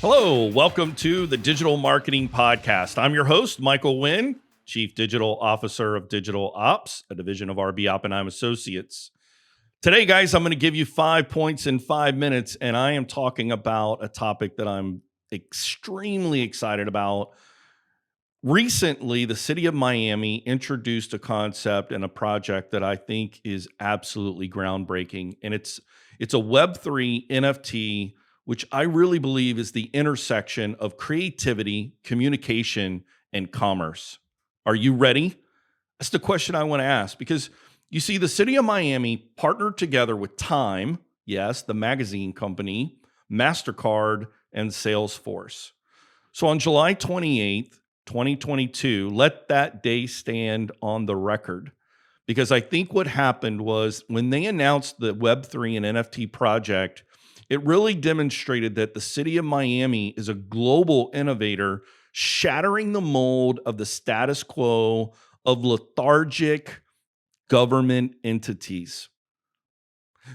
Hello, welcome to the Digital Marketing Podcast. I'm your host, Michael Winn, Chief Digital Officer of Digital Opps, a division of RB Oppenheim Associates. Today, guys, I'm going to give you 5 points in 5 minutes, and I am talking about a topic that I'm extremely excited about. Recently, the city of Miami introduced a concept and a project that I think is absolutely groundbreaking, and it's a Web3 NFT, which I really believe is the intersection of creativity, communication, and commerce. Are you ready? That's the question I want to ask, because you see, the city of Miami partnered together with Time, yes, the magazine company, Mastercard, and Salesforce. So on July 28th, 2022, let that day stand on the record, because I think what happened was when they announced the Web3 and NFT project, it really demonstrated that the city of Miami is a global innovator, shattering the mold of the status quo of lethargic government entities.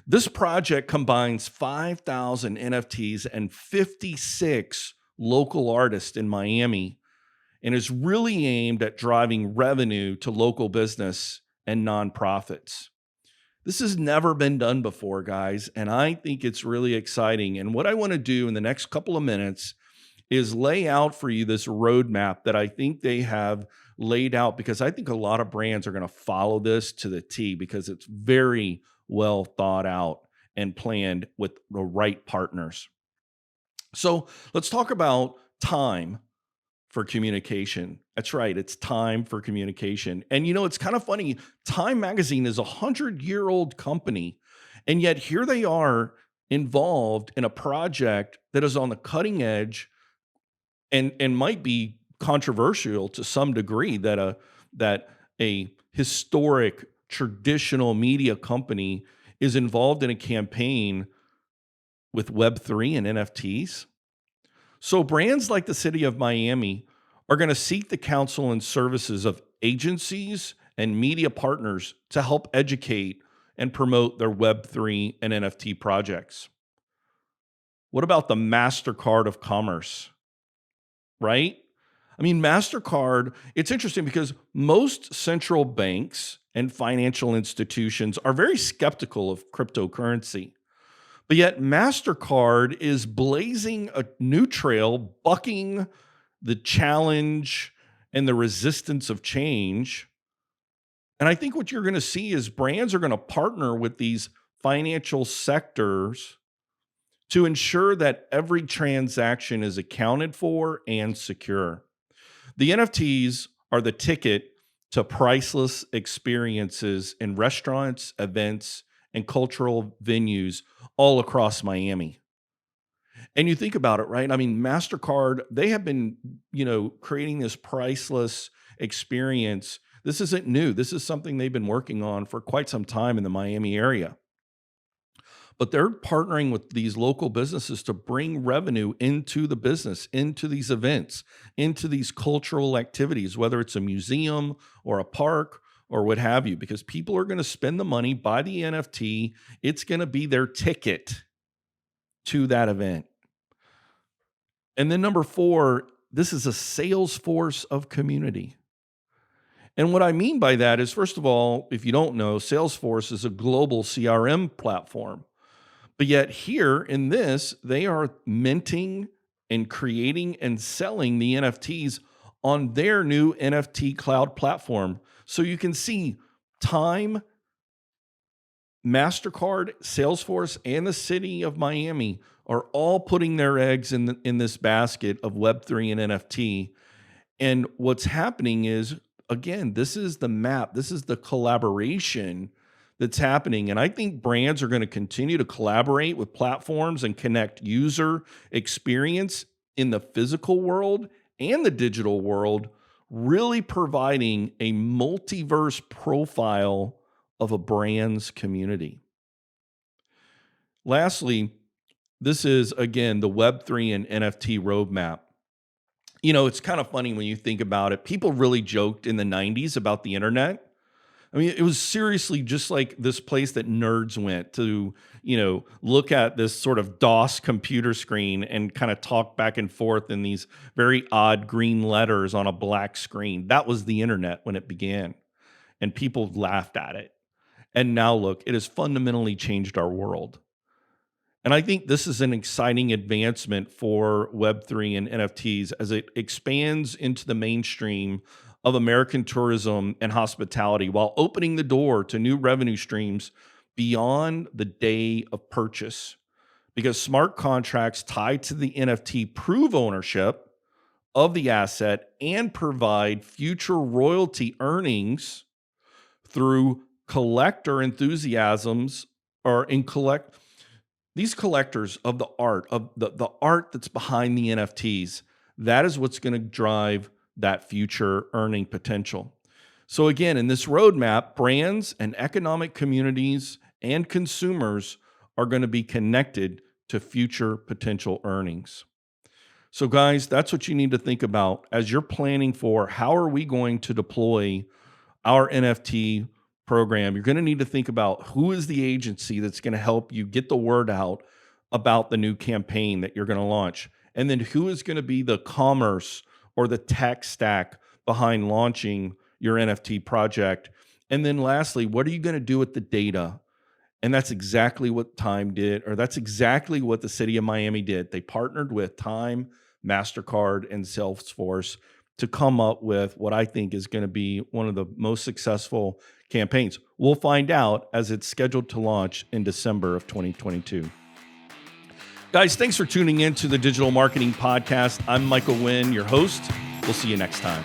This project combines 5,000 NFTs and 56 local artists in Miami, and is really aimed at driving revenue to local business and nonprofits. This has never been done before, guys, and I think it's really exciting. And what I want to do in the next couple of minutes is lay out for you this roadmap that I think they have laid out, because I think a lot of brands are going to follow this to the T, because it's very well thought out and planned with the right partners. So let's talk about time for communication. That's right. It's time for communication. And you know, it's kind of funny. Time Magazine is a 100-year-old company, and yet here they are involved in a project that is on the cutting edge and might be controversial to some degree, that a historic traditional media company is involved in a campaign with Web3 and NFTs. So brands like the city of Miami are going to seek the counsel and services of agencies and media partners to help educate and promote their Web3 and NFT projects. What about the Mastercard of commerce, right? I mean, Mastercard, it's interesting because most central banks and financial institutions are very skeptical of cryptocurrency. But yet Mastercard is blazing a new trail, bucking the challenge and the resistance of change. And I think what you're going to see is brands are going to partner with these financial sectors to ensure that every transaction is accounted for and secure. The NFTs are the ticket to priceless experiences in restaurants, events, and cultural venues all across Miami. And you think about it, right? I mean, Mastercard, they have been, creating this priceless experience. This isn't new. This is something they've been working on for quite some time in the Miami area. But they're partnering with these local businesses to bring revenue into the business, into these events, into these cultural activities, whether it's a museum or a park or what have you, because people are going to spend the money, buy the NFT. It's going to be their ticket to that event. And then number 4, this is a Salesforce of community. And what I mean by that is, first of all, if you don't know, Salesforce is a global CRM platform. But yet here in this, they are minting and creating and selling the NFTs on their new NFT cloud platform. So you can see Time, Mastercard, Salesforce, and the city of Miami are all putting their eggs in this basket of Web3 and NFT. And what's happening is, again, this is the map. This is the collaboration that's happening. And I think brands are going to continue to collaborate with platforms and connect user experience in the physical world and the digital world, really providing a multiverse profile of a brand's community. Lastly, this is, again, the Web3 and NFT roadmap. You know, it's kind of funny when you think about it. People really joked in the 90s about the internet. I mean, it was seriously just like this place that nerds went to, look at this sort of DOS computer screen and kind of talk back and forth in these very odd green letters on a black screen. That was the internet when it began, and people laughed at it. And now look, it has fundamentally changed our world. And I think this is an exciting advancement for Web3 and NFTs as it expands into the mainstream of American tourism and hospitality while opening the door to new revenue streams beyond the day of purchase. Because smart contracts tied to the NFT prove ownership of the asset and provide future royalty earnings through collector enthusiasms or in collect these collectors of the art, of the art that's behind the NFTs. That is what's going to drive that future earning potential. So again, in this roadmap, brands and economic communities and consumers are going to be connected to future potential earnings. So guys, that's what you need to think about as you're planning for how are we going to deploy our NFT program. You're going to need to think about who is the agency that's going to help you get the word out about the new campaign that you're going to launch. And then who is going to be the commerce or the tech stack behind launching your NFT project. And then lastly, what are you going to do with the data? And that's exactly what Time did, or that's exactly what the city of Miami did. They partnered with Time, Mastercard, and Salesforce to come up with what I think is going to be one of the most successful campaigns. We'll find out as it's scheduled to launch in December of 2022. Guys, thanks for tuning in to the Digital Marketing Podcast. I'm Michael Winn, your host. We'll see you next time.